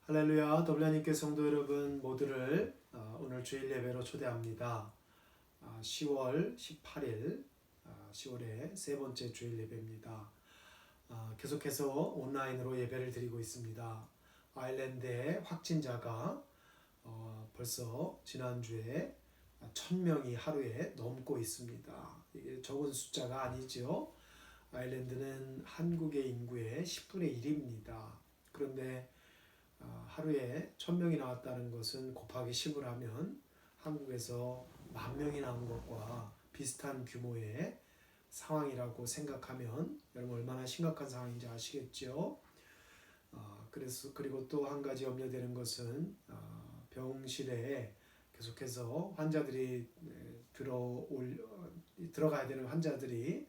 할렐루야, 더블유님께 성도 여러분 모두를 오늘 주일 예배로 초대합니다. 10월 18일, 10월의 세 번째 주일 예배입니다. 계속해서 온라인으로 예배를 드리고 있습니다. 아일랜드의 확진자가 벌써 지난주에 1000명이 하루에 넘고 있습니다. 이게 적은 숫자가 아니죠. 아일랜드는 한국의 인구의 10분의 1입니다. 그런데 하루에 1000명이 나왔다는 것은 곱하기 10을 하면 한국에서 10,000명이 나온 것과 비슷한 규모의 상황이라고 생각하면 여러분 얼마나 심각한 상황인지 아시겠죠? 그리고 또 한 가지 염려되는 것은 병실에 계속해서 환자들이 들어가야 되는 환자들이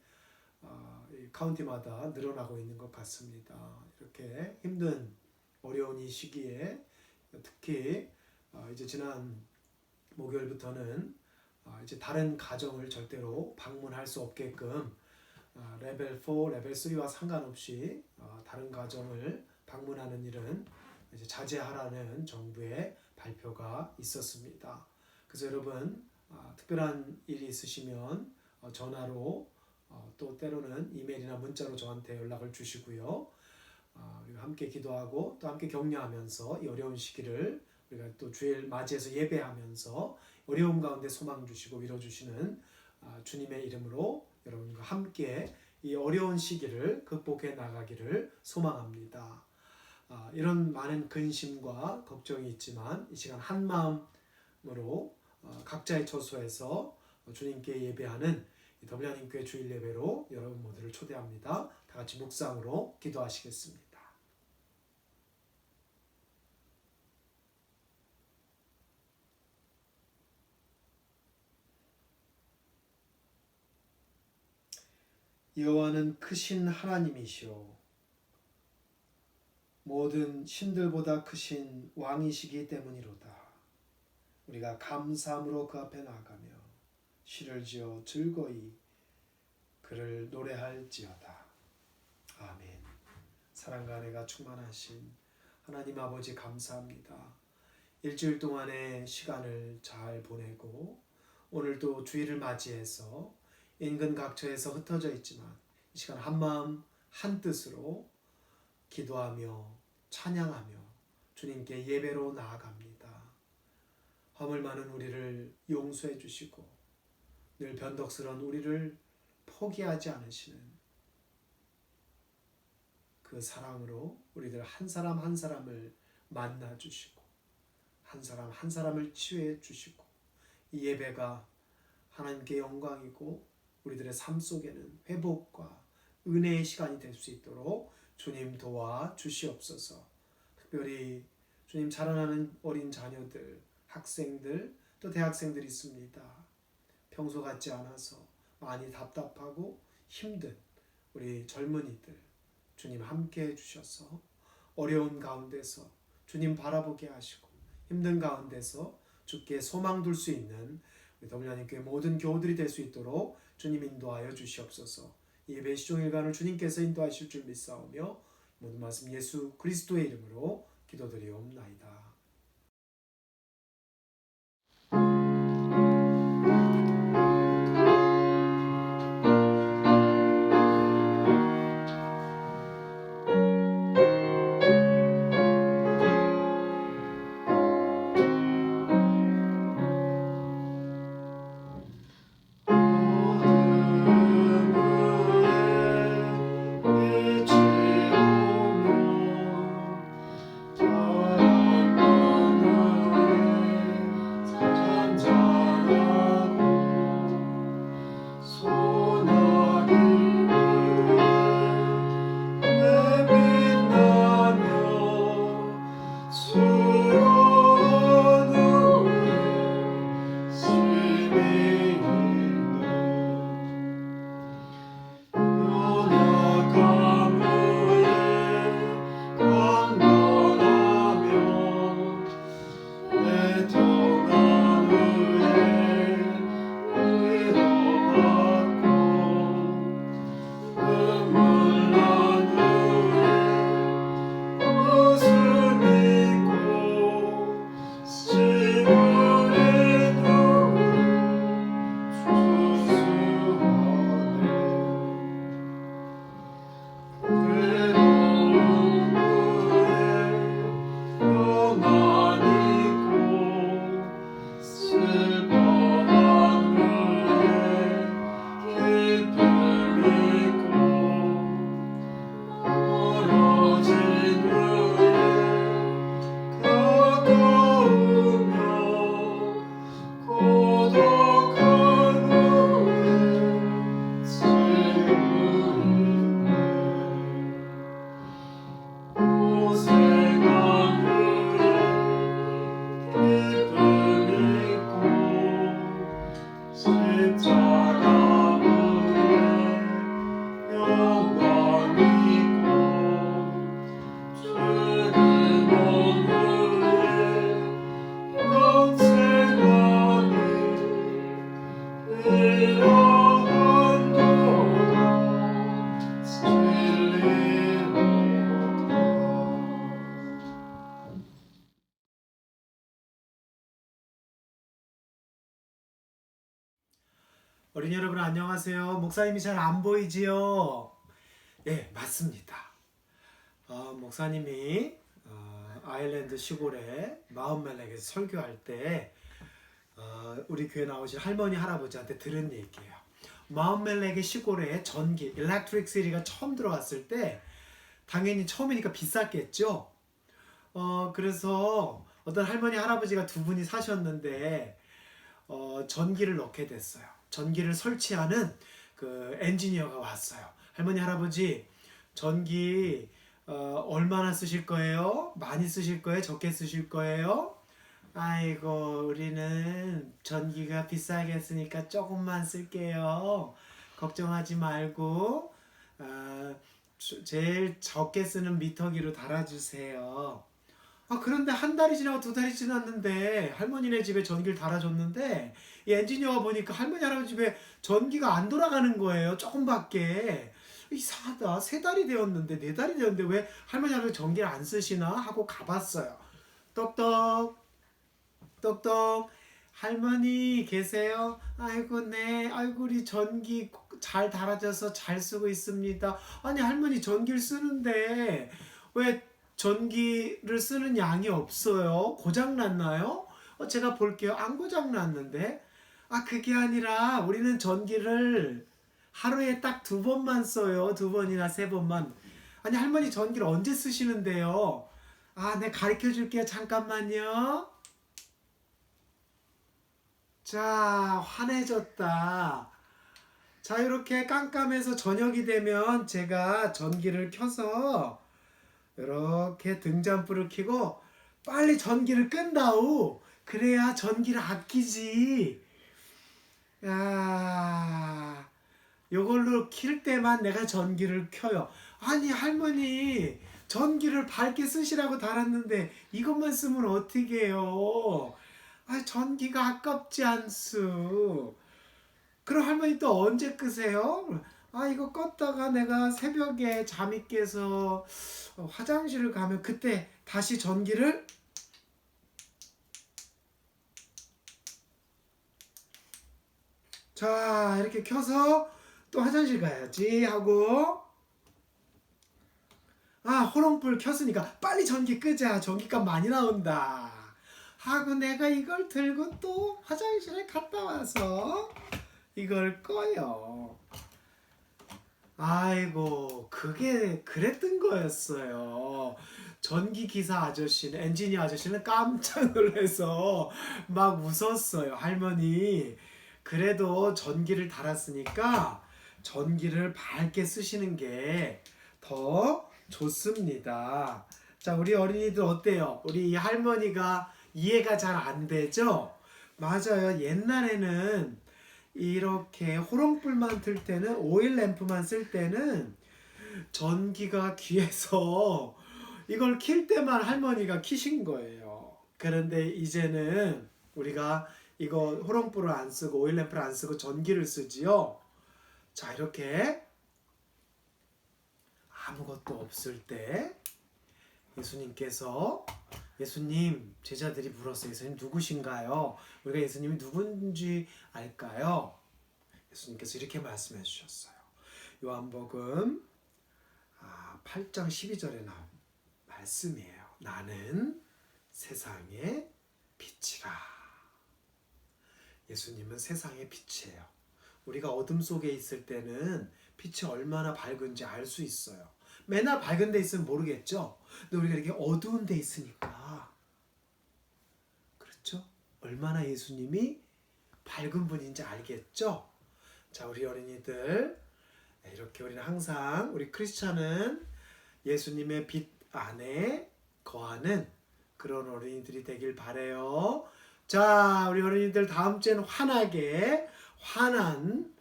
카운티마다 늘어나고 있는 것 같습니다. 이렇게 힘든 어려운 이 시기에 특히 이제 지난 목요일부터는 이제 다른 가정을 절대로 방문할 수 없게끔 레벨 4, 레벨 3와 상관없이 다른 가정을 방문하는 일은 이제 자제하라는 정부의 발표가 있었습니다. 그래서 여러분 특별한 일이 있으시면 전화로 또 때로는 이메일이나 문자로 저한테 연락을 주시고요. 우리가 함께 기도하고 또 함께 격려하면서 이 어려운 시기를 우리가 또 주일 맞이해서 예배하면서 어려움 가운데 소망 주시고 위로 주시는 주님의 이름으로 여러분과 함께 이 어려운 시기를 극복해 나가기를 소망합니다. 이런 많은 근심과 걱정이 있지만 이 시간 한 마음으로 각자의 처소에서 주님께 예배하는 더블유님교회 주일 예배로 여러분 모두를 초대합니다. 다 같이 묵상으로 기도하시겠습니다. 여호와는 크신 하나님이시오 모든 신들보다 크신 왕이시기 때문이로다. 우리가 감사함으로 그 앞에 나아가며 시를 지어 즐거이 그를 노래할지어다. 아멘. 사랑과 은혜가 충만하신 하나님 아버지 감사합니다. 일주일 동안의 시간을 잘 보내고 오늘도 주일을 맞이해서 인근 각처에서 흩어져 있지만 이 시간 한마음 한뜻으로 기도하며 찬양하며 주님께 예배로 나아갑니다. 허물 많은 우리를 용서해 주시고 늘 변덕스러운 우리를 포기하지 않으시는 그 사랑으로 우리들 한 사람 한 사람을 만나 주시고 한 사람 한 사람을 치유해 주시고 이 예배가 하나님께 영광이고 우리들의 삶 속에는 회복과 은혜의 시간이 될 수 있도록 주님 도와 주시옵소서. 특별히 주님 자라나는 어린 자녀들, 학생들, 또 대학생들이 있습니다. 평소 같지 않아서 많이 답답하고 힘든 우리 젊은이들 주님 함께 해주셔서 어려운 가운데서 주님 바라보게 하시고 힘든 가운데서 주께 소망 둘 수 있는 우리 더블유님교회 모든 교우들이 될 수 있도록 주님 인도하여 주시옵소서. 예배 시종일관을 주님께서 인도하실 줄 믿사오며 모든 말씀 예수 그리스도의 이름으로 기도드리옵나이다. 어린이 여러분 안녕하세요. 목사님이 잘 안 보이지요? 예, 맞습니다. 목사님이 아일랜드 시골에 마운멜렉에서 설교할 때 우리 교회 나오신 할머니 할아버지한테 들은 얘기예요. 마운멜렉의 시골에 전기, 일렉트릭 시리가 처음 들어왔을 때 당연히 처음이니까 비쌌겠죠. 그래서 어떤 할머니 할아버지가 두 분이 사셨는데 전기를 넣게 됐어요. 전기를 설치하는 그 엔지니어가 왔어요. 할머니 할아버지 전기 얼마나 쓰실 거예요? 많이 쓰실 거예요? 적게 쓰실 거예요? 아이고 우리는 전기가 비싸게 쓰니까 조금만 쓸게요. 걱정하지 말고 제일 적게 쓰는 미터기로 달아주세요. 그런데 한 달이 지나고 두 달이 지났는데 할머니네 집에 전기를 달아줬는데 이 엔지니어가 보니까 할머니 할아버지 집에 전기가 안 돌아가는 거예요. 조금밖에. 이상하다. 세 달이 되었는데 네 달이 되었는데 왜 할머니 할아버지 전기를 안 쓰시나 하고 가봤어요. 똑똑 똑똑 할머니 계세요? 아이고 네. 아이고 우리 전기 잘 달아져서 잘 쓰고 있습니다. 아니 할머니 전기를 쓰는데 왜 전기를 쓰는 양이 없어요? 고장 났나요? 제가 볼게요. 안 고장 났는데. 그게 아니라 우리는 전기를 하루에 딱 2번만 써요. 2번이나 3번만. 아니 할머니 전기를 언제 쓰시는데요? 네 가르쳐 줄게요. 잠깐만요. 자, 환해졌다. 자, 이렇게 깜깜해서 저녁이 되면 제가 전기를 켜서 이렇게 등잔불을 켜고 빨리 전기를 끈다우. 그래야 전기를 아끼지. 야, 요걸로 킬 때만 내가 전기를 켜요. 아니 할머니 전기를 밝게 쓰시라고 달았는데 이것만 쓰면 어떻게 해요? 전기가 아깝지 않수. 그럼 할머니 또 언제 끄세요? 이거 껐다가 내가 새벽에 잠이 깨서 화장실을 가면 그때 다시 전기를 자 이렇게 켜서 또 화장실 가야지 하고 호롱불 켰으니까 빨리 전기 끄자. 전기값 많이 나온다 하고 내가 이걸 들고 또 화장실에 갔다 와서 이걸 꺼요. 아이고 그게 그랬던 거였어요. 전기기사 아저씨는 엔지니어 아저씨는 깜짝 놀라서 막 웃었어요. 할머니 그래도 전기를 달았으니까 전기를 밝게 쓰시는 게 더 좋습니다. 자 우리 어린이들 어때요? 우리 이 할머니가 이해가 잘 안 되죠? 맞아요. 옛날에는 이렇게 호롱불만 틀 때는 오일 램프만 쓸 때는 전기가 귀해서 이걸 킬 때만 할머니가 키신 거예요. 그런데 이제는 우리가 이거 호롱불을 안 쓰고 오일 램프를 안 쓰고 전기를 쓰지요. 자 이렇게 아무것도 없을 때 예수님 제자들이 물었어요. 예수님 누구신가요? 우리가 예수님이 누군지 알까요? 예수님께서 이렇게 말씀해 주셨어요. 요한복음 8장 12절에 나온 말씀이에요. 나는 세상의 빛이라. 예수님은 세상의 빛이에요. 우리가 어둠 속에 있을 때는 빛이 얼마나 밝은지 알 수 있어요. 맨날 밝은 데 있으면 모르겠죠. 근데 우리가 이렇게 어두운 데 있으니까 그렇죠? 얼마나 예수님이 밝은 분인지 알겠죠? 자 우리 어린이들 이렇게 우리는 항상 우리 크리스찬은 예수님의 빛 안에 거하는 그런 어린이들이 되길 바래요. 자 우리 어린이들 다음 주에는 환한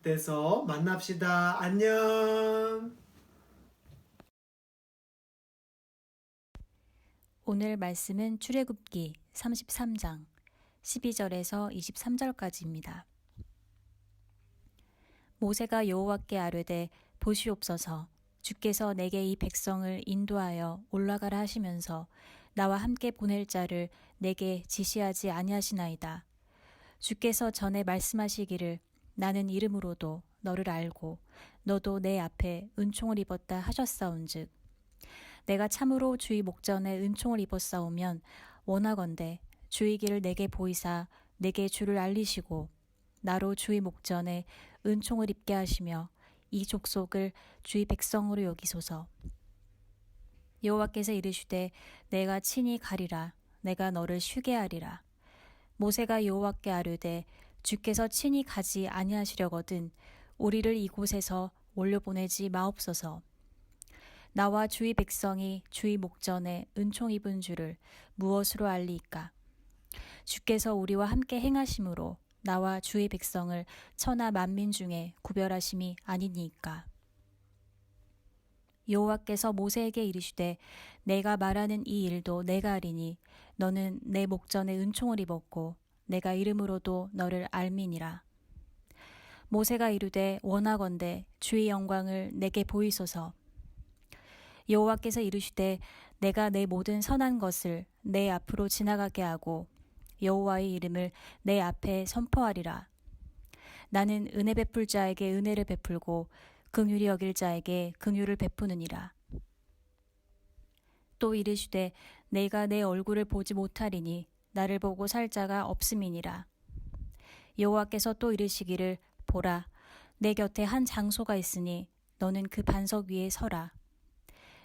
데서 만납시다. 안녕. 오늘 말씀은 출애굽기 33장 12절에서 23절까지입니다. 모세가 여호와께 아뢰되 보시옵소서 주께서 내게 이 백성을 인도하여 올라가라 하시면서 나와 함께 보낼 자를 내게 지시하지 아니하시나이다. 주께서 전에 말씀하시기를 나는 이름으로도 너를 알고 너도 내 앞에 은총을 입었다 하셨사온즉 내가 참으로 주의 목전에 은총을 입었사오면 원하건대 주의 길을 내게 보이사 내게 주를 알리시고 나로 주의 목전에 은총을 입게 하시며 이 족속을 주의 백성으로 여기소서. 여호와께서 이르시되 내가 친히 가리라 내가 너를 쉬게 하리라. 모세가 여호와께 아뢰되 주께서 친히 가지 아니하시려거든 우리를 이곳에서 올려보내지 마옵소서. 나와 주의 백성이 주의 목전에 은총 입은 줄을 무엇으로 알리이까? 주께서 우리와 함께 행하심으로 나와 주의 백성을 천하 만민 중에 구별하심이 아니니이까. 여호와께서 모세에게 이르시되 내가 말하는 이 일도 내가 하리니 너는 내 목전에 은총을 입었고 내가 이름으로도 너를 알미니라. 모세가 이르되 원하건대 주의 영광을 내게 보이소서. 여호와께서 이르시되 내가 내 모든 선한 것을 내 앞으로 지나가게 하고 여호와의 이름을 내 앞에 선포하리라. 나는 은혜 베풀 자에게 은혜를 베풀고 긍휼히 여길 자에게 긍휼을 베푸느니라. 또 이르시되 내가 내 얼굴을 보지 못하리니 나를 보고 살 자가 없음이니라. 여호와께서 또 이르시기를 보라 내 곁에 한 장소가 있으니 너는 그 반석 위에 서라.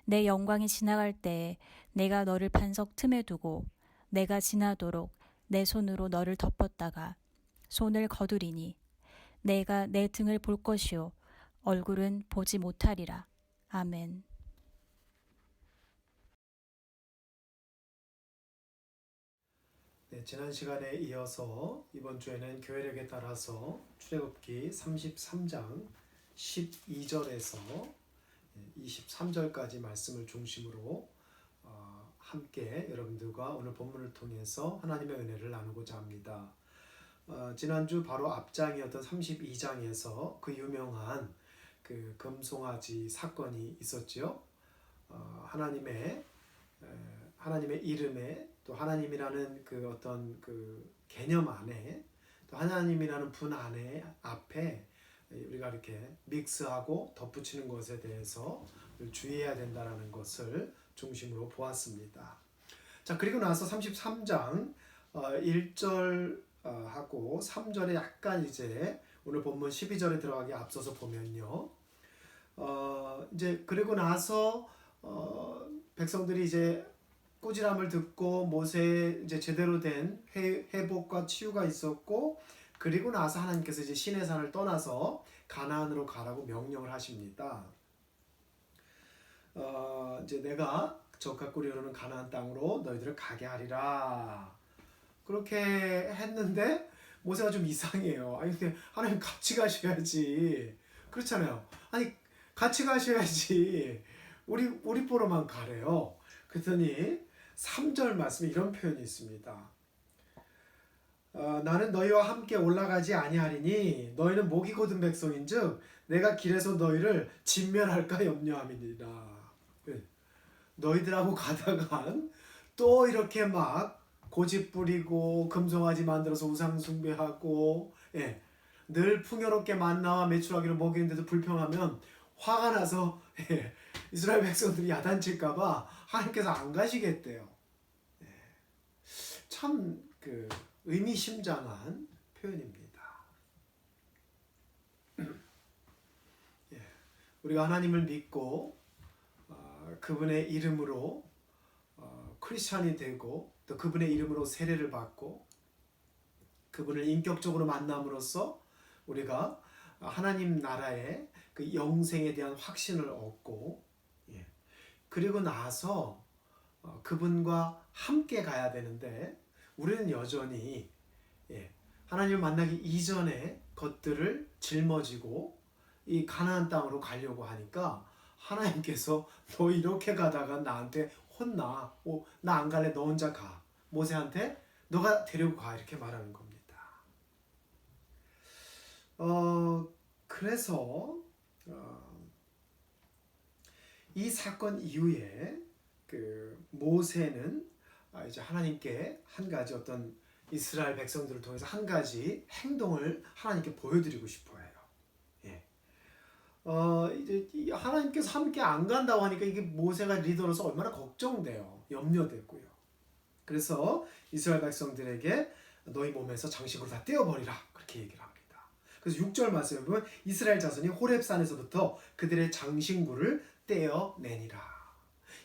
내 영광이 지나갈 때에 내가 너를 반석 틈에 두고 내가 지나도록 내 손으로 너를 덮었다가 손을 거두리니 내가 내 등을 볼 것이요 얼굴은 보지 못하리라. 아멘. 네, 지난 시간에 이어서 이번 주에는 교회력에 따라서 출애굽기 33장 12절에서 23절까지 말씀을 중심으로 함께 여러분들과 오늘 본문을 통해서 하나님의 은혜를 나누고자 합니다. 지난주 바로 앞장이었던 32장에서 그 유명한 그 금송아지 사건이 있었죠. 하나님의 이름에 또 하나님이라는 그 어떤 그 개념 안에 또 하나님이라는 분 안에 앞에 우리가 이렇게 믹스하고 덧붙이는 것에 대해서 주의해야 된다는 것을 중심으로 보았습니다. 자, 그리고 나서 33장 1절 하고 3절에 약간 이제 오늘 본문 12절에 들어가기 앞서서 보면요. 이제 그리고 나서 백성들이 이제 꾸지람을 듣고 모세의 이제 제대로 된 회복과 치유가 있었고 그리고 나서 하나님께서 이제 시내산을 떠나서 가나안으로 가라고 명령을 하십니다. 이제 내가 적과 꿀이 흐르는 가나안 땅으로 너희들을 가게 하리라. 그렇게 했는데 모세가 좀 이상해요. 아니 근데 하나님 같이 가셔야지. 그렇잖아요. 아니 같이 가셔야지. 우리 보러만 가래요. 그랬더니 3절 말씀에 이런 표현이 있습니다. 나는 너희와 함께 올라가지 아니하리니 너희는 목이 곧은 백성인즉 내가 길에서 너희를 진멸할까 염려함이니라. 너희들하고 가다간 또 이렇게 막 고집 부리고 금송아지 만들어서 우상 숭배하고 늘 풍요롭게 만나와 메추라기를 먹이는데도 불평하면 화가 나서 이스라엘 백성들이 야단칠까봐 하나님께서 안 가시겠대요. 참 그 의미심장한 표현입니다. 우리가 하나님을 믿고 그분의 이름으로 크리스찬이 되고 또 그분의 이름으로 세례를 받고 그분을 인격적으로 만남으로써 우리가 하나님 나라의 그 영생에 대한 확신을 얻고 그리고 나서 그분과 함께 가야 되는데 우리는 여전히 하나님을 만나기 이전의 것들을 짊어지고 이 가나안 땅으로 가려고 하니까 하나님께서 너 이렇게 가다가 나한테 혼나. 나 안 갈래. 너 혼자 가. 모세한테 너가 데리고 가. 이렇게 말하는 겁니다. 그래서 이 사건 이후에 그 모세는 이제 하나님께 한 가지 어떤 이스라엘 백성들을 통해서 한 가지 행동을 하나님께 보여드리고 싶어 해요. 예. 이제 하나님께서 함께 안 간다고 하니까 이게 모세가 리더로서 얼마나 걱정돼요. 염려되고요. 그래서 이스라엘 백성들에게 너희 몸에서 장식으로 다 떼어버리라. 그렇게 얘기를 합니다. 그래서 6절 말씀에 보면 이스라엘 자손이 호렙산에서부터 그들의 장식물을 떼어내니라.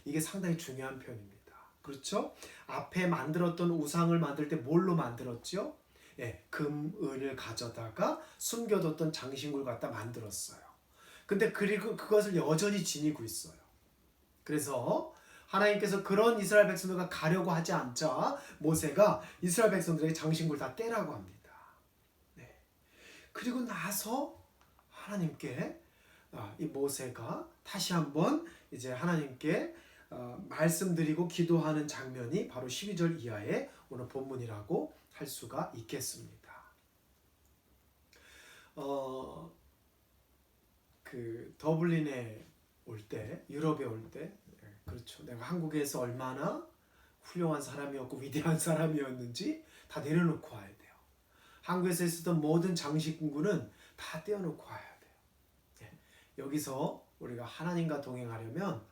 이게 상당히 중요한 표현입니다. 그렇죠? 앞에 만들었던 우상을 만들 때 뭘로 만들었죠? 예, 금, 은을 가져다가 숨겨뒀던 장식물 갖다 만들었어요. 근데 그리고 그것을 여전히 지니고 있어요. 그래서 하나님께서 그런 이스라엘 백성들과 가려고 하지 않자 모세가 이스라엘 백성들에게 장식물 다 떼라고 합니다. 네. 그리고 나서 하나님께 이 모세가 다시 한번 이제 하나님께 말씀드리고 기도하는 장면이 바로 12절 이하의 오늘 본문이라고 할 수가 있겠습니다. 그 더블린에 올 때, 유럽에 올 때, 그렇죠. 내가 한국에서 얼마나 훌륭한 사람이었고 위대한 사람이었는지 다 내려놓고 와야 돼요. 한국에서 있었던 모든 장식구는 다 떼어놓고 와야 돼요. 여기서 우리가 하나님과 동행하려면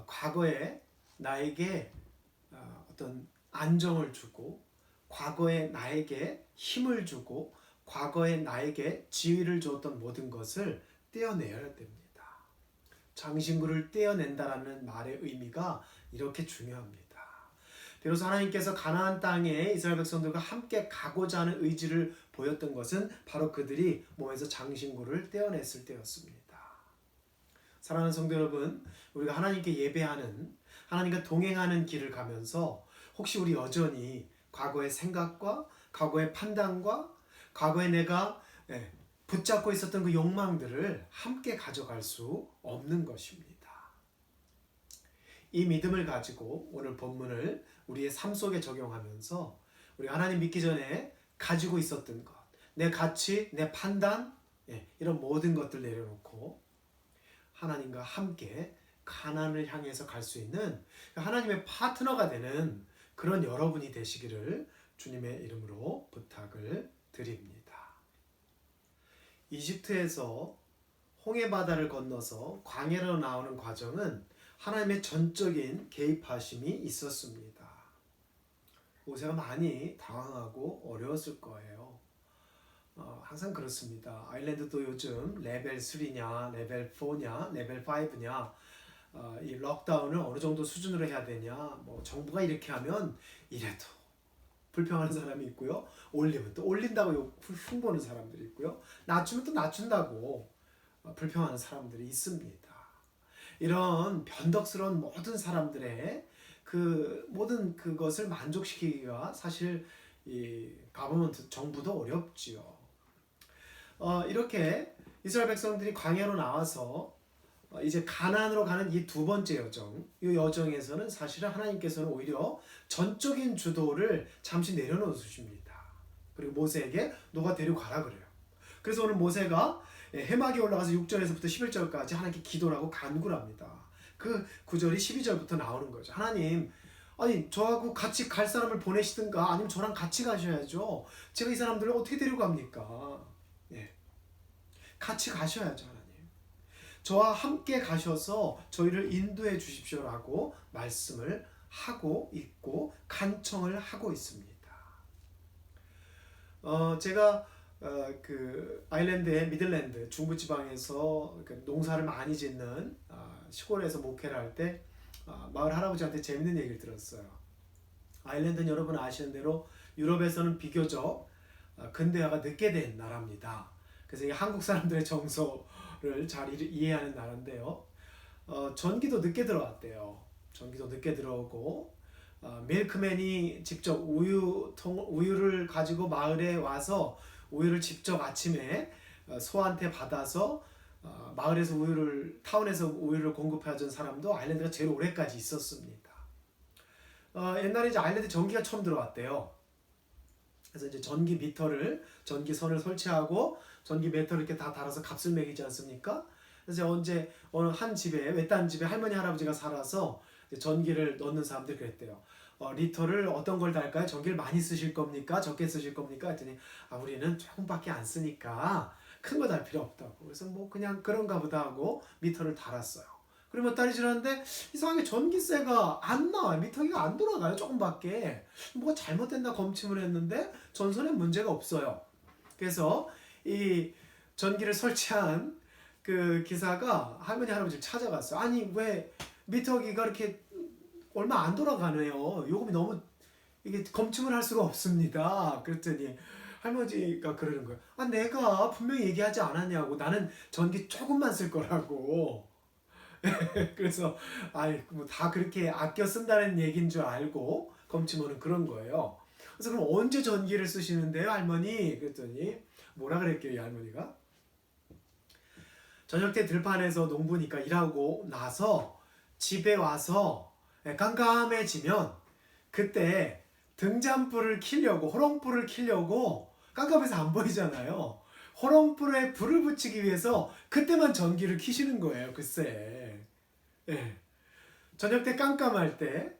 과거에 나에게 어떤 안정을 주고 과거에 나에게 힘을 주고 과거에 나에게 지위를 주었던 모든 것을 떼어내야 됩니다. 장신구를 떼어낸다라는 말의 의미가 이렇게 중요합니다. 비로소 하나님께서 가나안 땅에 이스라엘 백성들과 함께 가고자 하는 의지를 보였던 것은 바로 그들이 몸에서 장신구를 떼어냈을 때였습니다. 사랑하는 성도 여러분, 우리가 하나님께 예배하는, 하나님과 동행하는 길을 가면서 혹시 우리 여전히 과거의 생각과 과거의 판단과 과거에 내가 붙잡고 있었던 그 욕망들을 함께 가져갈 수 없는 것입니다. 이 믿음을 가지고 오늘 본문을 우리의 삶 속에 적용하면서 우리 하나님 믿기 전에 가지고 있었던 것, 내 가치, 내 판단, 이런 모든 것들 내려놓고 하나님과 함께 가나안을 향해서 갈 수 있는 하나님의 파트너가 되는 그런 여러분이 되시기를 주님의 이름으로 부탁을 드립니다. 이집트에서 홍해바다를 건너서 광야로 나오는 과정은 하나님의 전적인 개입하심이 있었습니다. 모세가 많이 당황하고 어려웠을 거예요. 항상 그렇습니다. 아일랜드도 요즘 레벨 3냐, 레벨 4냐, 레벨 5냐, 이 록다운을 어느 정도 수준으로 해야 되냐, 뭐 정부가 이렇게 하면 이래도 불평하는 사람이 있고요. 올리면 또 올린다고 흉보는 사람들이 있고요. 낮추면 또 낮춘다고 불평하는 사람들이 있습니다. 이런 변덕스러운 모든 사람들의 그 모든 그것을 만족시키기가 사실 이 가버먼트 정부도 어렵지요. 이렇게 이스라엘 백성들이 광야로 나와서 이제 가나안으로 가는 이 두 번째 여정, 이 여정에서는 사실은 하나님께서는 오히려 전적인 주도를 잠시 내려놓으십니다. 그리고 모세에게 너가 데려가라 그래요. 그래서 오늘 모세가 해막에 올라가서 6절에서부터 11절까지 하나님께 기도를 하고 간구를 합니다. 그 구절이 12절부터 나오는 거죠. 하나님, 아니 저하고 같이 갈 사람을 보내시든가 아니면 저랑 같이 가셔야죠. 제가 이 사람들을 어떻게 데려갑니까? 같이 가셔야죠. 하나님. 저와 함께 가셔서 저희를 인도해 주십시오라고 말씀을 하고 있고 간청을 하고 있습니다. 제가 그 아일랜드의 미들랜드 중부지방에서 농사를 많이 짓는 시골에서 목회를 할 때 마을 할아버지한테 재밌는 얘기를 들었어요. 아일랜드는 여러분 아시는 대로 유럽에서는 비교적 근대화가 늦게 된 나라입니다. 그래서 이게 한국 사람들의 정서를 잘 이해하는 나라인데요. 전기도 늦게 들어왔대요. 전기도 늦게 들어오고 밀크맨이 직접 우유를 가지고 마을에 와서 우유를 직접 아침에 소한테 받아서 마을에서 타운에서 우유를 공급해준 사람도 아일랜드가 제일 오래까지 있었습니다. 옛날에 이제 아일랜드 전기가 처음 들어왔대요. 그래서 이제 전기선을 설치하고 전기 메터를 이렇게 다 달아서 값을 매기지 않습니까? 그래서 어느 한 집에 외딴 집에 할머니 할아버지가 살아서 전기를 넣는 사람들이 그랬대요. 리터를 어떤 걸 달까요? 전기를 많이 쓰실 겁니까? 적게 쓰실 겁니까? 했더니 우리는 조금밖에 안 쓰니까 큰 거 달 필요 없다고. 그래서 뭐 그냥 그런가 보다 하고 미터를 달았어요. 그리고 몇 달이 지났는데 이상하게 전기세가 안 나와요. 미터기가 안 돌아가요. 조금밖에. 뭐가 잘못됐나 검침을 했는데 전선에 문제가 없어요. 그래서 이 전기를 설치한 그 기사가 할머니 할아버지를 찾아갔어요. 아니 왜 미터기가 이렇게 얼마 안 돌아가네요. 요금이 너무 이게 검침을 할 수가 없습니다. 그랬더니 할머니가 그러는 거예요. 내가 분명히 얘기하지 않았냐고. 나는 전기 조금만 쓸 거라고. 그래서 뭐 다 그렇게 아껴 쓴다는 얘기인 줄 알고 검침원은 그런 거예요. 그래서 그럼 언제 전기를 쓰시는데요, 할머니? 그랬더니 뭐라 그랬게요, 이 할머니가? 저녁 때 들판에서 농부니까 일하고 나서 집에 와서 깜깜해지면 그때 등잔불을 켜려고, 호롱불을 켜려고, 깜깜해서 안 보이잖아요. 호롱불에 불을 붙이기 위해서 그때만 전기를 켜시는 거예요. 글쎄. 예. 저녁 때 깜깜할 때,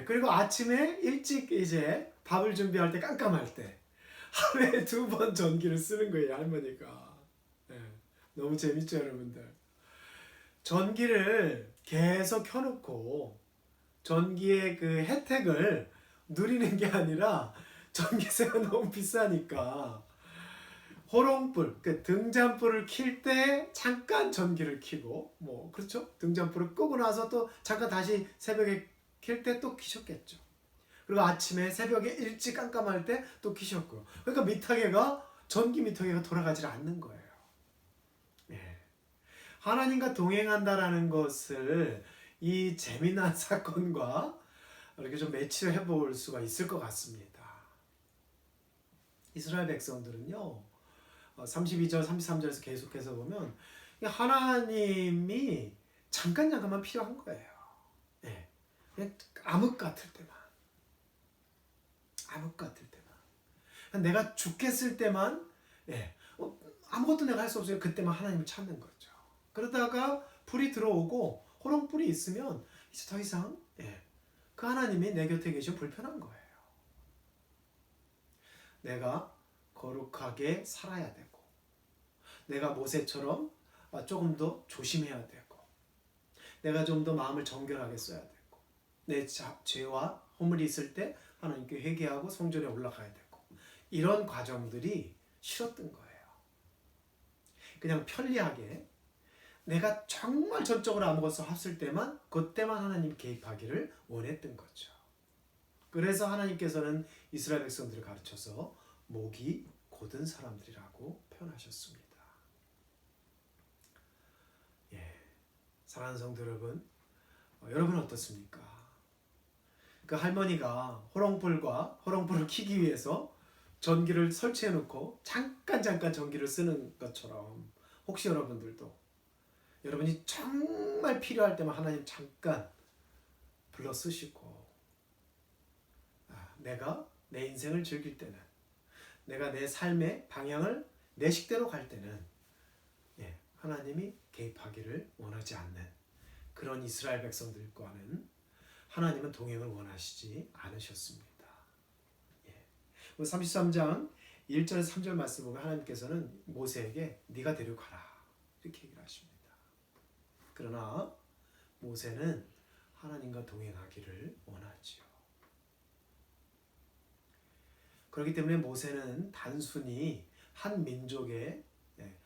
그리고 아침에 일찍 이제 밥을 준비할 때 깜깜할 때 하루에 2번 전기를 쓰는 거예요, 할머니가. 예. 너무 재밌죠, 여러분들. 전기를 계속 켜놓고 전기의 그 혜택을 누리는 게 아니라 전기세가 너무 비싸니까 호롱불, 그 등잔불을 킬 때 잠깐 전기를 켜고, 뭐 그렇죠? 등잔불을 끄고 나서 또 잠깐 다시 새벽에 킬 때 또 켜셨겠죠. 그리고 아침에 새벽에 일찍 깜깜할 때 또 켜셨고요. 그러니까 미터기가 전기 미터기가 돌아가질 않는 거예요. 예. 하나님과 동행한다라는 것을 이 재미난 사건과 이렇게 좀 매치해 볼 수가 있을 것 같습니다. 이스라엘 백성들은요, 32절, 33절에서 계속해서 보면 하나님이 잠깐만 필요한 거예요. 예. 그냥 암흑 같을 때만. 암흑 같을 때만. 내가 죽겠을 때만, 아무것도 내가 할 수 없어요. 그때만 하나님을 찾는 거죠. 그러다가 불이 들어오고 호롱불이 있으면 이제 더 이상 그 하나님이 내 곁에 계시면 불편한 거예요. 내가 거룩하게 살아야 되고, 내가 모세처럼 조금 더 조심해야 되고, 내가 좀 더 마음을 정결하게 써야 되고, 내 죄와 허물이 있을 때 하나님께 회개하고 성전에 올라가야 되고, 이런 과정들이 싫었던 거예요. 그냥 편리하게 내가 정말 전적으로 아무것도 없을 때만, 그때만 하나님 개입하기를 원했던 거죠. 그래서 하나님께서는 이스라엘 백성들을 가르쳐서 목이 곧은 사람들이라고 표현하셨습니다. 사랑하는 성도 여러분, 여러분은 어떻습니까? 그 할머니가 호롱불을 켜기 위해서 전기를 설치해 놓고 잠깐 전기를 쓰는 것처럼, 혹시 여러분들도 여러분이 정말 필요할 때만 하나님 잠깐 불러 쓰시고, 내가 내 인생을 즐길 때는, 내가 내 삶의 방향을 내 식대로 갈 때는 하나님이 개입하기를 원하지 않는 그런 이스라엘 백성들과는 하나님은 동행을 원하시지 않으셨습니다. 33장 1절에서 3절 말씀 보면 하나님께서는 모세에게 네가 데려가라 이렇게 얘기를 하십니다. 그러나 모세는 하나님과 동행하기를 원하지요. 그렇기 때문에 모세는 단순히 한 민족을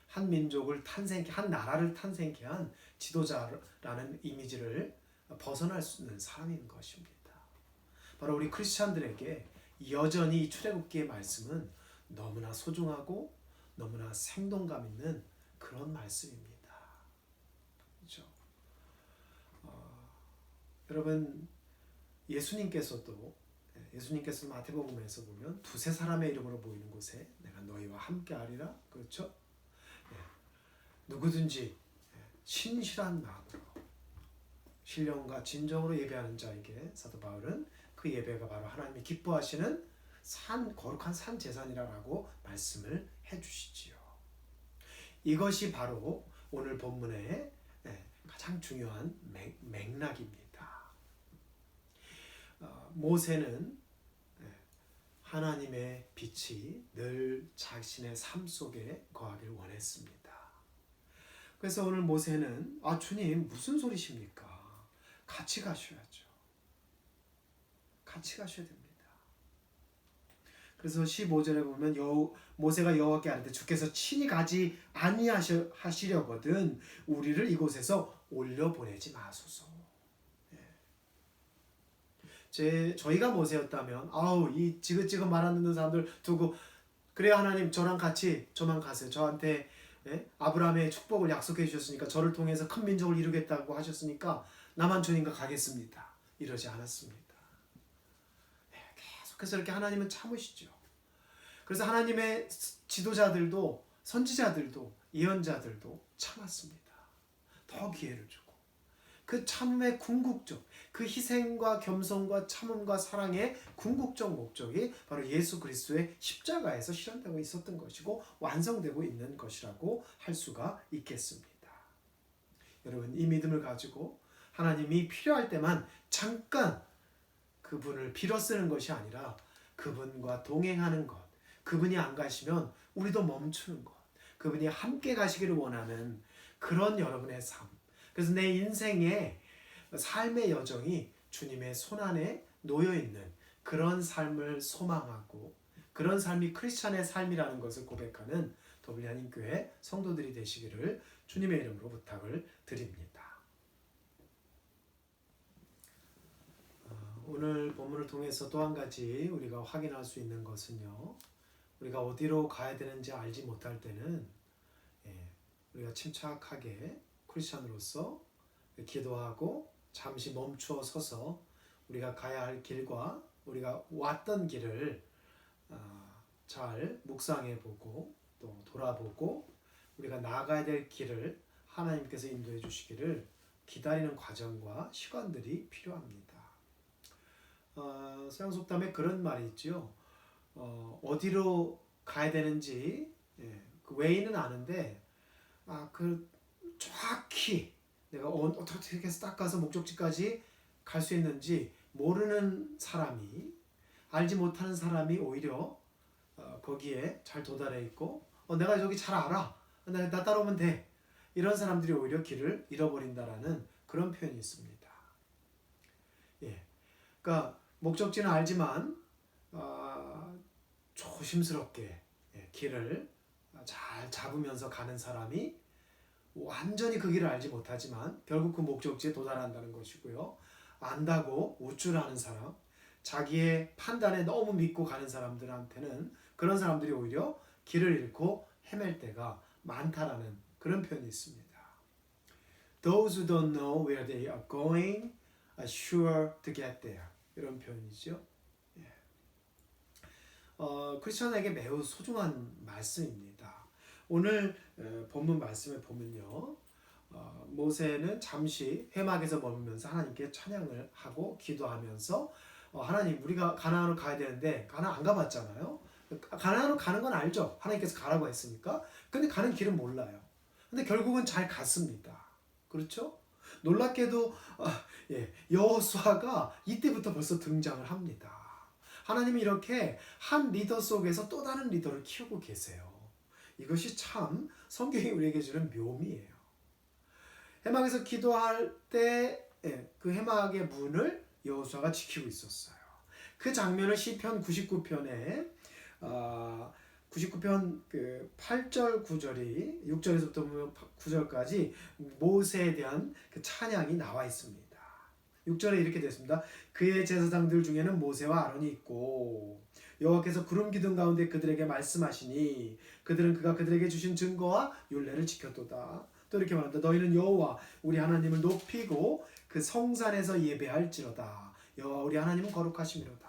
한 나라를 탄생케 한 지도자라는 이미지를 벗어날 수 있는 사람인 것입니다. 바로 우리 크리스찬들에게 여전히 출애굽기의 말씀은 너무나 소중하고 너무나 생동감 있는 그런 말씀입니다. 그렇죠? 여러분, 예수님께서 마태복음에서 보면 두세 사람의 이름으로 모이는 곳에 내가 너희와 함께하리라. 그렇죠? 누구든지 신실한 마음으로 신령과 진정으로 예배하는 자에게 사도 바울은 그 예배가 바로 하나님이 기뻐하시는 거룩한 산 제사니라고 말씀을 해주시지요. 이것이 바로 오늘 본문의 가장 중요한 맥락입니다. 모세는 하나님의 빛이 늘 자신의 삶 속에 거하길 원했습니다. 그래서 오늘 모세는 주님 무슨 소리십니까? 같이 가셔야죠. 같이 가셔야 됩니다. 그래서 15절에 보면 모세가 여호와께 아뢰되 주께서 친히 가지 아니하시려거든 우리를 이곳에서 올려보내지 마소서. 저희가 모세였다면 이 지긋지긋 말 안 듣는 사람들 두고 그래 하나님 저랑 같이 저만 가세요. 저한테 아브라함의 축복을 약속해 주셨으니까 저를 통해서 큰 민족을 이루겠다고 하셨으니까 나만 주님과 가겠습니다. 이러지 않았습니다. 계속해서 이렇게 하나님은 참으시죠. 그래서 하나님의 지도자들도 선지자들도 예언자들도 참았습니다. 더 기회를 주고 그 참음의 궁극적 그 희생과 겸손과 참음과 사랑의 궁극적 목적이 바로 예수 그리스도의 십자가에서 실현되고 있었던 것이고 완성되고 있는 것이라고 할 수가 있겠습니다. 여러분 이 믿음을 가지고 하나님이 필요할 때만 잠깐 그분을 빌어 쓰는 것이 아니라 그분과 동행하는 것, 그분이 안 가시면 우리도 멈추는 것, 그분이 함께 가시기를 원하는 그런 여러분의 삶. 그래서 내 인생의 삶의 여정이 주님의 손안에 놓여있는 그런 삶을 소망하고 그런 삶이 크리스찬의 삶이라는 것을 고백하는 더블리안인교회 성도들이 되시기를 주님의 이름으로 부탁을 드립니다. 오늘 본문을 통해서 또 한 가지 우리가 확인할 수 있는 것은요. 우리가 어디로 가야 되는지 알지 못할 때는 우리가 침착하게 크리스찬으로서 기도하고 잠시 멈추어 서서 우리가 가야 할 길과 우리가 왔던 길을 잘 묵상해 보고 또 돌아보고 우리가 나아가야 될 길을 하나님께서 인도해 주시기를 기다리는 과정과 시간들이 필요합니다. 서양 속담에 그런 말이 있죠. 어디로 가야 되는지 그 웨이는 아는데 그 정확히 내가 어떻게 해서 딱 가서 목적지까지 갈 수 있는지 모르는 사람이 알지 못하는 사람이 오히려 거기에 잘 도달해 있고 내가 저기 잘 알아. 나 따라오면 돼. 이런 사람들이 오히려 길을 잃어버린다라는 그런 표현이 있습니다. 그러니까 목적지는 알지만 조심스럽게 길을 잘 잡으면서 가는 사람이 완전히 그 길을 알지 못하지만 결국 그 목적지에 도달한다는 것이고요. 안다고 우쭐하는 사람, 자기의 판단에 너무 믿고 가는 사람들한테는 그런 사람들이 오히려 길을 잃고 헤맬 때가 많다라는 그런 표현이 있습니다. Those who don't know where they are going are sure to get there. 이런 표현이죠. 크리스천에게 매우 소중한 말씀입니다. 오늘 본문 말씀에 보면요. 모세는 잠시 회막에서 머물면서 하나님께 찬양을 하고 기도하면서 하나님 우리가 가나안으로 가야 되는데 가나안 안 가봤잖아요. 가나안으로 가는 건 알죠. 하나님께서 가라고 했으니까. 근데 가는 길은 몰라요. 근데 결국은 잘 갔습니다. 그렇죠? 놀랍게도 여호수아가 이때부터 벌써 등장을 합니다. 하나님이 이렇게 한 리더 속에서 또 다른 리더를 키우고 계세요. 이것이 참 성경이 우리에게 주는 묘미예요. 해막에서 기도할 때 그 해막의 문을 여호수아가 지키고 있었어요. 그 장면을 시편 99편에 99편 그 8절 9절이 6절에서부터 보면 9절까지 모세에 대한 그 찬양이 나와 있습니다. 6절에 이렇게 됐습니다. 그의 제사장들 중에는 모세와 아론이 있고 여호와께서 구름 기둥 가운데 그들에게 말씀하시니 그들은 그가 그들에게 주신 증거와 율례를 지켰도다. 또 이렇게 말합니다. 너희는 여호와 우리 하나님을 높이고 그 성산에서 예배할지로다. 여호와 우리 하나님은 거룩하심이로다.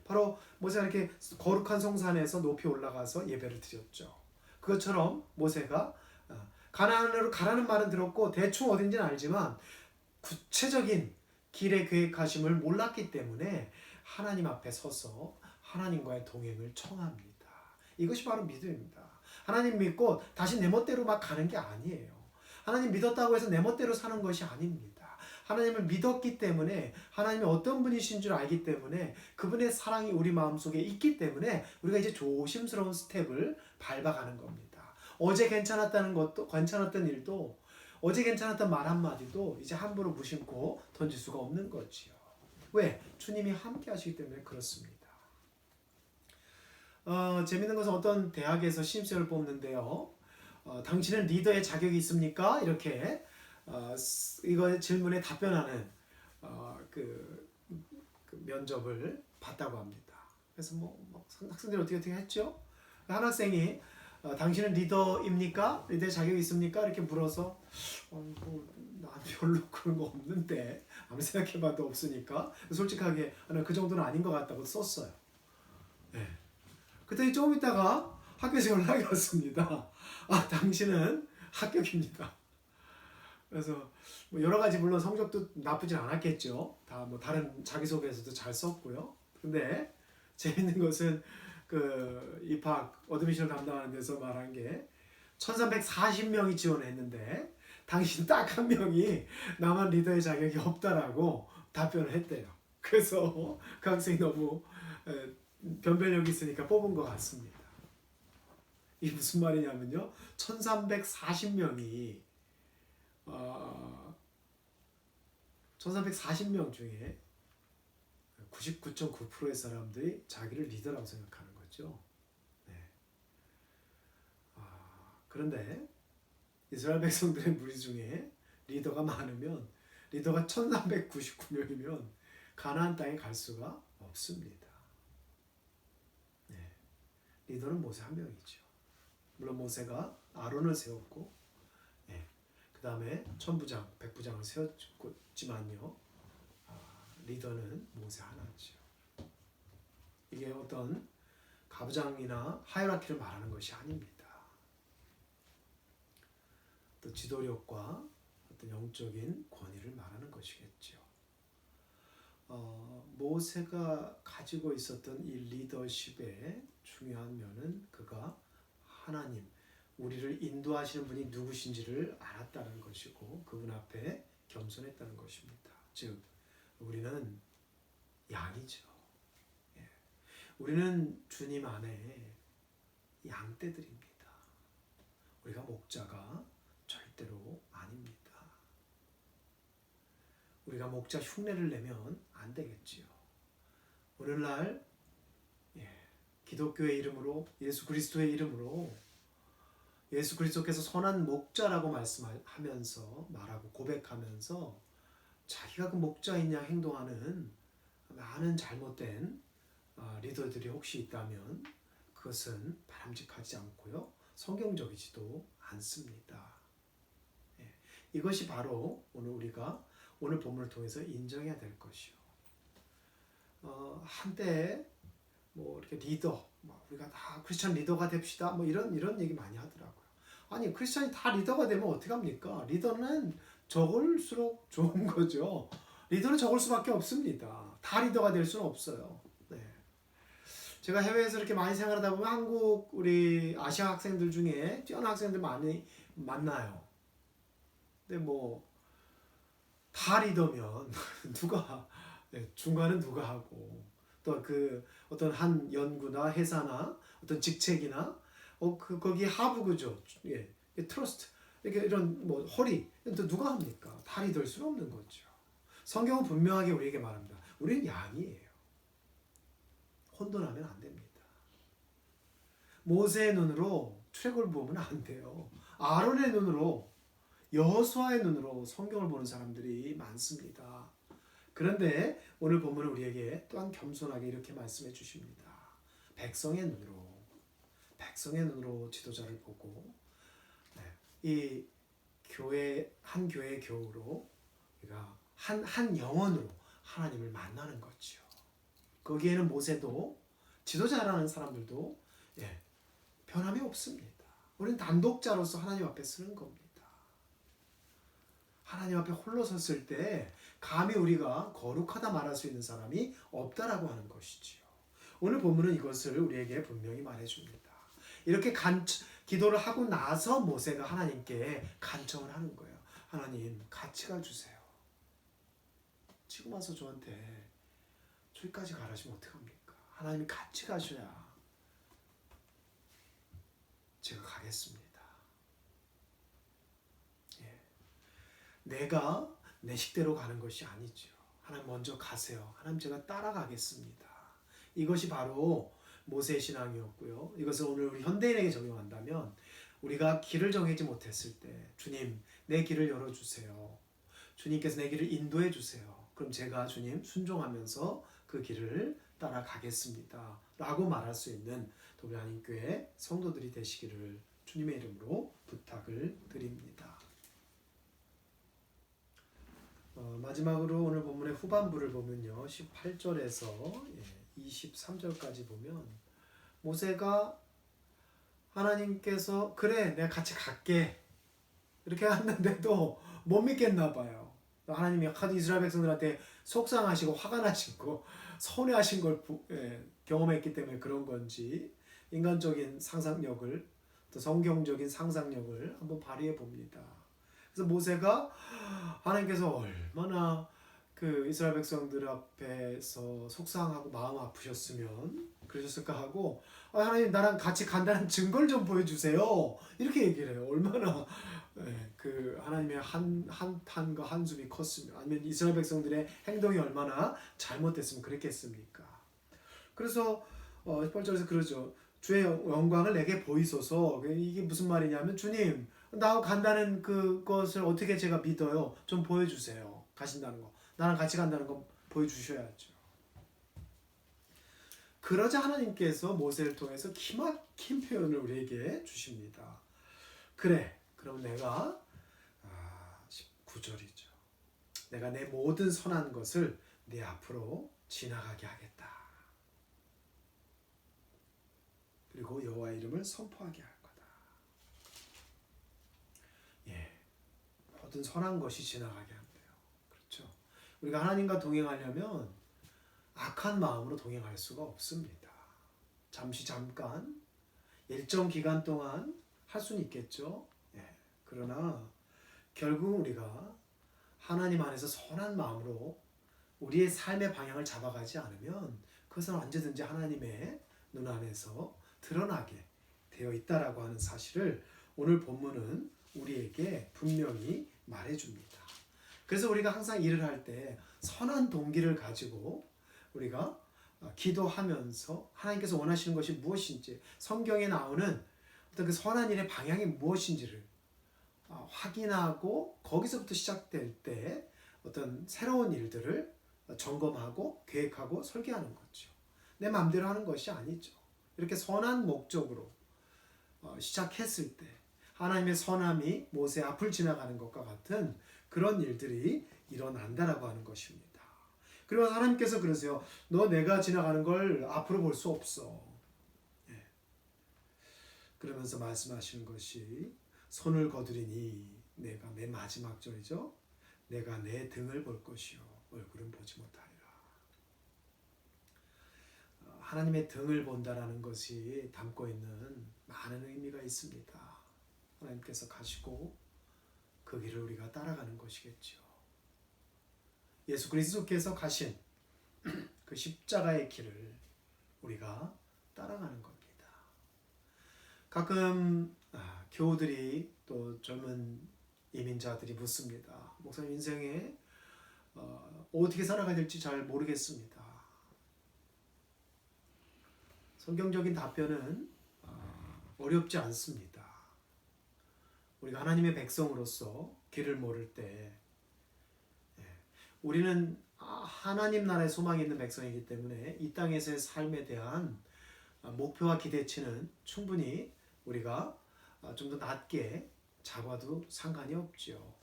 바로 모세가 이렇게 거룩한 성산에서 높이 올라가서 예배를 드렸죠. 그것처럼 모세가 가나안으로 가라는 말은 들었고 대충 어딘지는 알지만 구체적인 길의 계획하심을 몰랐기 때문에 하나님 앞에 서서 하나님과의 동행을 청합니다. 이것이 바로 믿음입니다. 하나님 믿고 다시 내 멋대로 막 가는 게 아니에요. 하나님 믿었다고 해서 내 멋대로 사는 것이 아닙니다. 하나님을 믿었기 때문에 하나님이 어떤 분이신 줄 알기 때문에 그분의 사랑이 우리 마음속에 있기 때문에 우리가 이제 조심스러운 스텝을 밟아가는 겁니다. 어제 괜찮았다는 것도 괜찮았던 일도 어제 괜찮았던 말 한마디도 이제 함부로 무심코 던질 수가 없는 거지요. 왜? 주님이 함께 하시기 때문에 그렇습니다. 재밌는 것은 어떤 대학에서 신입생을 뽑는데요. 당신은 리더의 자격이 있습니까? 이렇게 이거 질문에 답변하는 그 면접을 봤다고 합니다. 그래서 뭐 학생들이 어떻게 했죠? 한 학생이 당신은 리더입니까? 리더의 자격이 있습니까? 이렇게 물어서 난 별로 그런 거 없는데 아무리 생각해봐도 없으니까 솔직하게 나는 그 정도는 아닌 것 같다고 썼어요. 네. 그랬더니 조금 있다가 학교에서 연락이 왔습니다. 당신은 합격입니다. 그래서 뭐 여러 가지 물론 성적도 나쁘진 않았겠죠. 다 뭐 다른 자기소개에서도 잘 썼고요. 근데 재밌는 것은 그 입학 어드미션을 담당하는 데서 말한 게 1340명이 지원했는데 당신 딱 한 명이 나만 리더의 자격이 없다라고 답변을 했대요. 그래서 그 학생이 너무 변별력이 있으니까 뽑은 것 같습니다. 이게 무슨 말이냐면요. 1340명이 1340명 중에 99.9%의 사람들이 자기를 리더라고 생각하는 거죠. 네. 그런데 이스라엘 백성들의 무리 중에 리더가 많으면 리더가 1399명이면 가나안 땅에 갈 수가 없습니다. 네. 리더는 모세 한 명이죠. 물론 모세가 아론을 세웠고 그 다음에 천부장, 백부장을 세웠지만요. 리더는 모세 하나죠. 이게 어떤 가부장이나 하이라키를 말하는 것이 아닙니다. 또 지도력과 어떤 영적인 권위를 말하는 것이겠죠. 모세가 가지고 있었던 이 리더십의 중요한 면은 그가 하나님, 우리를 인도하시는 분이 누구신지를 알았다는 것이고 그분 앞에 겸손했다는 것입니다. 즉 우리는 양이죠. 우리는 주님 안에 양떼들입니다. 우리가 목자가 절대로 아닙니다. 우리가 목자 흉내를 내면 안 되겠지요. 오늘날 기독교의 이름으로 예수 그리스도의 이름으로 예수 그리스도께서 선한 목자라고 말씀하면서 말하고 고백하면서 자기가 그 목자인 양 행동하는 많은 잘못된 리더들이 혹시 있다면 그것은 바람직하지 않고요. 성경적이지도 않습니다. 이것이 바로 우리가 오늘 본문을 통해서 인정해야 될 것이요. 한때 뭐 이렇게 리더, 우리가 다 크리스찬 리더가 됩시다. 뭐 이런 얘기 많이 하더라고요. 아니 크리스찬이 다 리더가 되면 어떻게 합니까? 리더는 적을수록 좋은 거죠. 리더는 적을 수밖에 없습니다. 다 리더가 될 수는 없어요. 네. 제가 해외에서 이렇게 많이 생활하다 보면 한국 우리 아시아 학생들 중에 뛰어난 학생들 많이 만나요. 근데 뭐 다 리더면 누가 중간은 누가 하고 또 그 어떤 한 연구나 회사나 어떤 직책이나 거기 하부구조, 트러스트 이런 뭐 허리 또 누가 합니까? 다 리더일 수는 없는 거죠. 성경은 분명하게 우리에게 말합니다. 우리는 양이에요. 혼돈하면 안 됩니다. 모세의 눈으로 출애굽을 보면 안 돼요. 아론의 눈으로 여호수아의 눈으로 성경을 보는 사람들이 많습니다. 그런데 오늘 본문은 우리에게 또한 겸손하게 이렇게 말씀해 주십니다. 백성의 눈으로 지도자를 보고 이 교회 한 교회의 교우로 우리가 한 영혼으로 하나님을 만나는 거죠. 거기에는 모세도 지도자라는 사람들도 변함이 없습니다. 우리는 단독자로서 하나님 앞에 서는 겁니다. 하나님 앞에 홀로 섰을 때 감히 우리가 거룩하다 말할 수 있는 사람이 없다라고 하는 것이지요. 오늘 본문은 이것을 우리에게 분명히 말해줍니다. 이렇게 기도를 하고 나서 모세가 하나님께 간청을 하는 거예요. 하나님 같이 가주세요. 지금 와서 저한테 저기까지 가라시면 어떡합니까? 하나님이 같이 가셔야 제가 가겠습니다. 예. 내가 내 식대로 가는 것이 아니죠. 하나님 먼저 가세요. 하나님 제가 따라가겠습니다. 이것이 바로 모세의 신앙이었고요. 이것을 오늘 우리 현대인에게 적용한다면 우리가 길을 정하지 못했을 때 주님 내 길을 열어주세요. 주님께서 내 길을 인도해 주세요. 그럼 제가 주님 순종하면서 그 길을 따라가겠습니다. 라고 말할 수 있는 우리 한인교회 성도들이 되시기를 주님의 이름으로 부탁을 드립니다. 마지막으로 오늘 본문의 후반부를 보면요. 18절에서 23절까지 보면 모세가 하나님께서 그래 내가 같이 갈게 이렇게 했는데도 못 믿겠나 봐요. 하나님이 하도 이스라엘 백성들한테 속상하시고 화가 나시고 서운해하신 걸 경험했기 때문에 그런 건지 인간적인 상상력을 또 성경적인 상상력을 한번 발휘해 봅니다. 그래서 모세가 하나님께서 얼마나 그 이스라엘 백성들 앞에서 속상하고 마음 아프셨으면 그러셨을까 하고 하나님 나랑 같이 간다는 증거를 좀 보여주세요. 이렇게 얘기를 해요. 얼마나 그 하나님의 한탄과 한숨이 컸으면 아니면 이스라엘 백성들의 행동이 얼마나 잘못됐으면 그랬겠습니까? 그래서 18절에서 그러죠. 주의 영광을 내게 보이소서. 이게 무슨 말이냐면 주님 나 간다는 그것을 어떻게 제가 믿어요? 좀 보여주세요. 가신다는 거. 나랑 같이 간다는 거 보여주셔야죠. 그러자 하나님께서 모세를 통해서 기막힌 표현을 우리에게 주십니다. 그래, 그럼 내가 19절이죠. 내가 내 모든 선한 것을 네 앞으로 지나가게 하겠다. 그리고 여호와의 이름을 선포하게 할 거다. 모든 선한 것이 지나가게 한대요. 그렇죠? 우리가 하나님과 동행하려면 악한 마음으로 동행할 수가 없습니다. 잠깐 일정 기간 동안 할 수는 있겠죠. 그러나 결국 우리가 하나님 안에서 선한 마음으로 우리의 삶의 방향을 잡아가지 않으면 그것은 언제든지 하나님의 눈 안에서 드러나게 되어 있다라고 하는 사실을 오늘 본문은 우리에게 분명히 말해줍니다. 그래서 우리가 항상 일을 할 때 선한 동기를 가지고 우리가 기도하면서 하나님께서 원하시는 것이 무엇인지 성경에 나오는 어떤 그 선한 일의 방향이 무엇인지를 확인하고 거기서부터 시작될 때 어떤 새로운 일들을 점검하고 계획하고 설계하는 거죠. 내 마음대로 하는 것이 아니죠. 이렇게 선한 목적으로 시작했을 때 하나님의 선함이 모세 앞을 지나가는 것과 같은 그런 일들이 일어난다라고 하는 것입니다. 그리고 하나님께서 그러세요. 너 내가 지나가는 걸 앞으로 볼 수 없어. 그러면서 말씀하시는 것이 손을 거두리니 내가 맨 마지막 절이죠. 내가 내 등을 볼 것이요 얼굴은 보지 못하리라. 하나님의 등을 본다라는 것이 담고 있는 많은 의미가 있습니다. 하나님께서 가시고 그 길을 우리가 따라가는 것이겠죠. 예수 그리스도께서 가신 그 십자가의 길을 우리가 따라가는 겁니다. 가끔 교우들이 또 젊은 이민자들이 묻습니다. 목사님 인생에 어떻게 살아가야 될지 잘 모르겠습니다. 성경적인 답변은 어렵지 않습니다. 우리가 하나님의 백성으로서 길을 모를 때 우리는 하나님 나라의 소망이 있는 백성이기 때문에 이 땅에서의 삶에 대한 목표와 기대치는 충분히 우리가 좀 더 낮게 잡아도 상관이 없죠.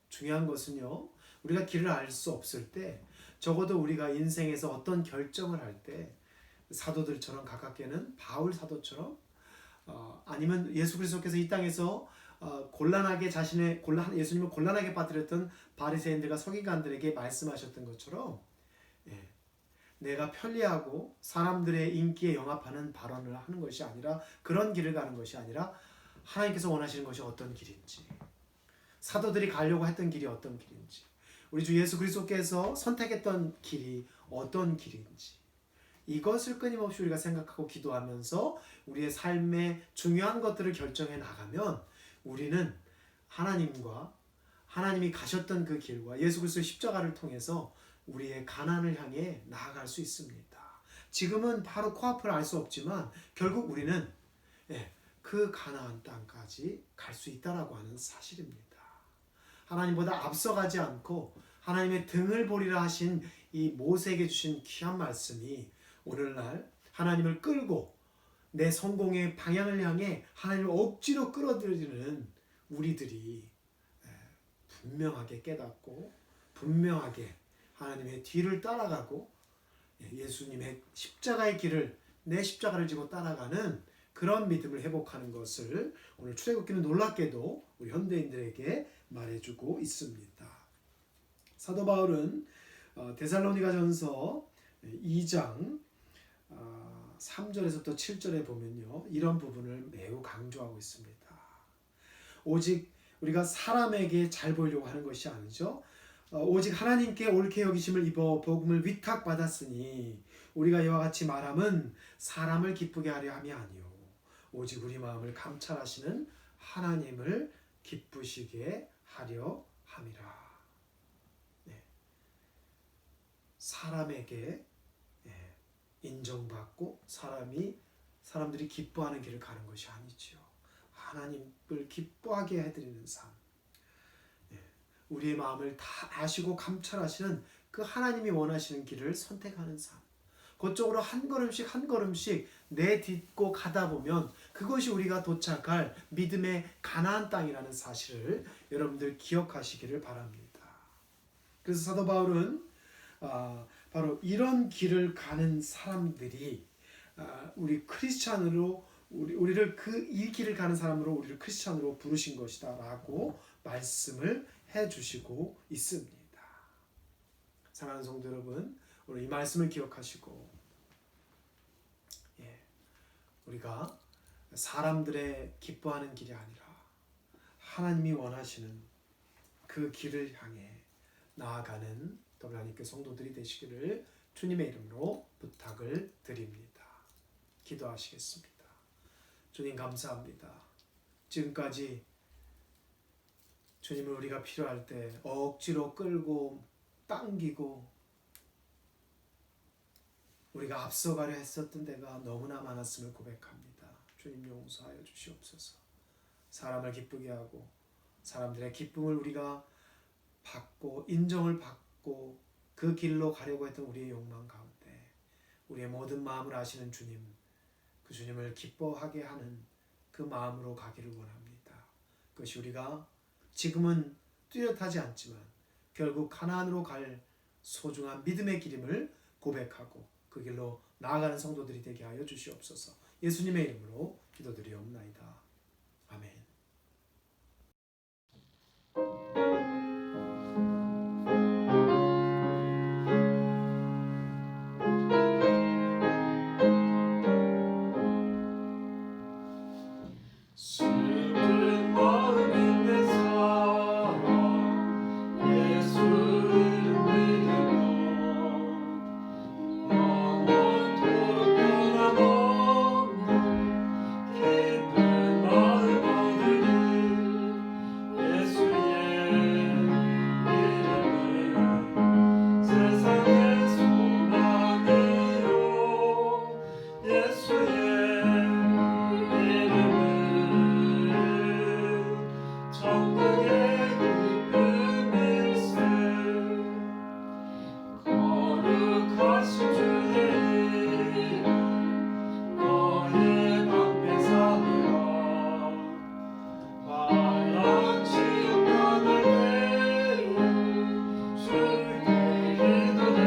중요한 것은요, 우리가 길을 알 수 없을 때 적어도 우리가 인생에서 어떤 결정을 할 때 사도들처럼 가깝게는 바울 사도처럼 아니면 예수 그리스도께서 이 땅에서 곤란하게 예수님을 곤란하게 빠뜨렸던 바리새인들과 서기관들에게 말씀하셨던 것처럼 내가 편리하고 사람들의 인기에 영합하는 발언을 하는 것이 아니라 그런 길을 가는 것이 아니라 하나님께서 원하시는 것이 어떤 길인지 사도들이 가려고 했던 길이 어떤 길인지 우리 주 예수 그리스도께서 선택했던 길이 어떤 길인지 이것을 끊임없이 우리가 생각하고 기도하면서 우리의 삶의 중요한 것들을 결정해 나가면 우리는 하나님과 하나님이 가셨던 그 길과 예수 그리스도의 십자가를 통해서 우리의 가나안을 향해 나아갈 수 있습니다. 지금은 바로 코앞을 알 수 없지만 결국 우리는 그 가나안 땅까지 갈 수 있다라고 하는 사실입니다. 하나님보다 앞서가지 않고 하나님의 등을 보리라 하신 이 모세에게 주신 귀한 말씀이 오늘날 하나님을 끌고 내 성공의 방향을 향해 하나님을 억지로 끌어들이는 우리들이 분명하게 깨닫고 분명하게 하나님의 뒤를 따라가고 예수님의 십자가의 길을 내 십자가를 지고 따라가는 그런 믿음을 회복하는 것을 오늘 출애굽기는 놀랍게도 우리 현대인들에게 말해주고 있습니다. 사도 바울은 데살로니가전서 2장 3절에서부터 7절에 보면요, 이런 부분을 매우 강조하고 있습니다. 오직 우리가 사람에게 잘 보이려고 하는 것이 아니죠. 오직 하나님께 옳게 여기심을 입어 복음을 위탁받았으니 우리가 이와 같이 말함은 사람을 기쁘게 하려 함이 아니요 오직 우리 마음을 감찰하시는 하나님을 기쁘시게 하려 함이라. 사람에게 인정받고 사람들이 기뻐하는 길을 가는 것이 아니지요. 하나님을 기뻐하게 해드리는 삶. 우리의 마음을 다 아시고 감찰하시는 그 하나님이 원하시는 길을 선택하는 삶. 그쪽으로 한 걸음씩 한 걸음씩 내딛고 가다 보면 그것이 우리가 도착할 믿음의 가나안 땅이라는 사실을 여러분들 기억하시기를 바랍니다. 그래서 사도 바울은 바로 이런 길을 가는 사람들이 우리 크리스찬으로 우리를 이 길을 가는 사람으로 우리를 크리스찬으로 부르신 것이다라고 말씀을 해주시고 있습니다. 사랑하는 성도 여러분, 오늘 이 말씀을 기억하시고 우리가 사람들의 기뻐하는 길이 아니라 하나님이 원하시는 그 길을 향해 나아가는 하나님께 성도들이 되시기를 주님의 이름으로 부탁을 드립니다. 기도하시겠습니다. 주님 감사합니다. 지금까지 주님을 우리가 필요할 때 억지로 끌고 당기고 우리가 앞서가려 했었던 데가 너무나 많았음을 고백합니다. 주님 용서하여 주시옵소서. 사람을 기쁘게 하고 사람들의 기쁨을 우리가 받고 인정을 받고 그 길로 가려고 했던 우리의 욕망 가운데 우리의 모든 마음을 아시는 주님, 그 주님을 기뻐하게 하는 그 마음으로 가기를 원합니다. 그것이 우리가 지금은 뚜렷하지 않지만 결국 가나안으로 갈 소중한 믿음의 길임을 고백하고 그 길로 나아가는 성도들이 되게 하여 주시옵소서. 예수님의 이름으로 기도드리옵나이다. 아멘. 주께 기도드립니다.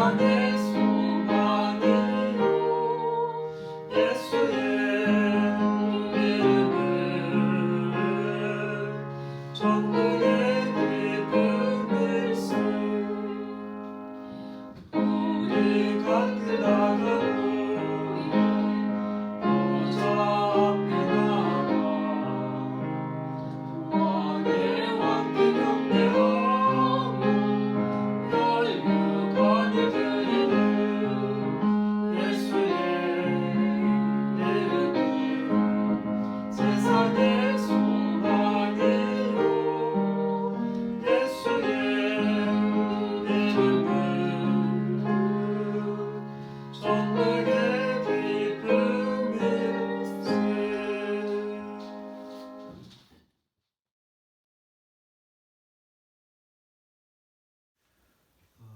세상의 소망이요 예수의 이름은 천국의 기쁨일세. 우리 갈길 나가오니 보좌 앞에 나가 왕의 왕께 경배하며 열육하니 드리는 예수의 이름은 세상의 소망이요 예수의 이름은 천국의 기쁨일세.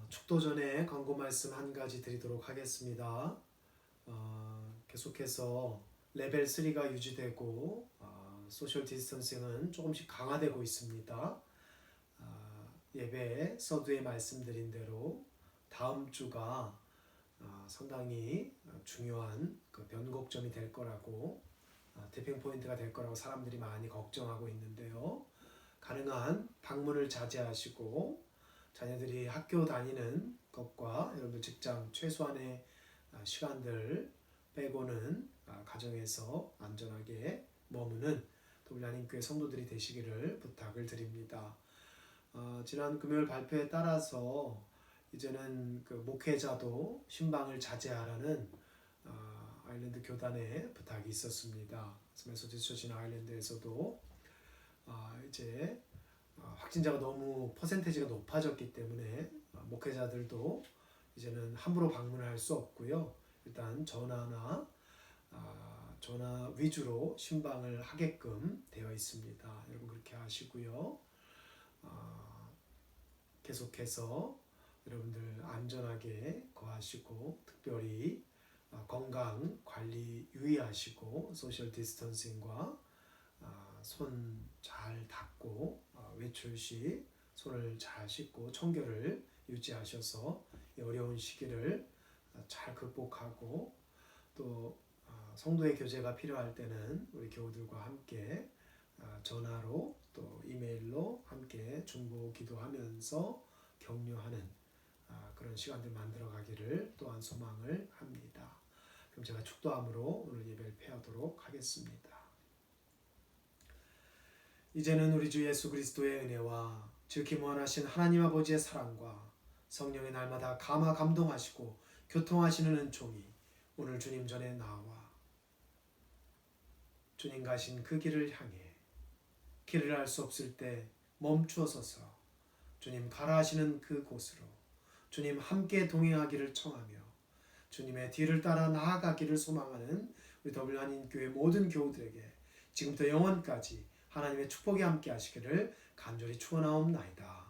축도 전에 광고 말씀 한 가지 드리도록 하겠습니다. 계속해서 레벨 3가 유지되고 소셜 디스턴싱은 조금씩 강화되고 있습니다. 예배 서두에 말씀드린 대로 다음 주가 상당히 중요한 그 변곡점이 될 거라고 태핑 포인트가 될 거라고 사람들이 많이 걱정하고 있는데요. 가능한 방문을 자제하시고 자녀들이 학교 다니는 것과 여러분들 직장 최소한의 시간들 빼고는 가정에서 안전하게 머무는 WR한인교회 성도들이 되시기를 부탁을 드립니다. 지난 금요일 발표에 따라서 이제는 그 목회자도 신방을 자제하라는 아일랜드 교단의 부탁이 있었습니다. 메소디스트 처치 아일랜드에서도 이제 확진자가 너무 퍼센테이지가 높아졌기 때문에 목회자들도 이제는 함부로 방문을 할 수 없고요. 일단 전화 위주로 신방을 하게끔 되어 있습니다. 여러분 그렇게 하시고요. 계속해서 여러분들 안전하게 거하시고 특별히 건강 관리 유의하시고 소셜 디스턴싱과 손 잘 닦고 외출 시 손을 잘 씻고 청결을 유지하셔서 이 어려운 시기를 잘 극복하고 또 성도의 교제가 필요할 때는 우리 교우들과 함께 전화로 또 이메일로 함께 중보 기도하면서 격려하는 그런 시간들 만들어 가기를 또한 소망을 합니다. 그럼 제가 축도함으로 오늘 예배를 폐하도록 하겠습니다. 이제는 우리 주 예수 그리스도의 은혜와 지극히 무한하신 하나님 아버지의 사랑과 성령의 날마다 감화 감동하시고 교통하시는 은총이 오늘 주님 전에 나와 주님 가신 그 길을 향해 길을 알 수 없을 때 멈추어 서서 주님 가라 하시는 그 곳으로 주님 함께 동행하기를 청하며 주님의 뒤를 따라 나아가기를 소망하는 우리 WR한인교회 모든 교우들에게 지금부터 영원까지 하나님의 축복이 함께 하시기를 간절히 축원하옵나이다.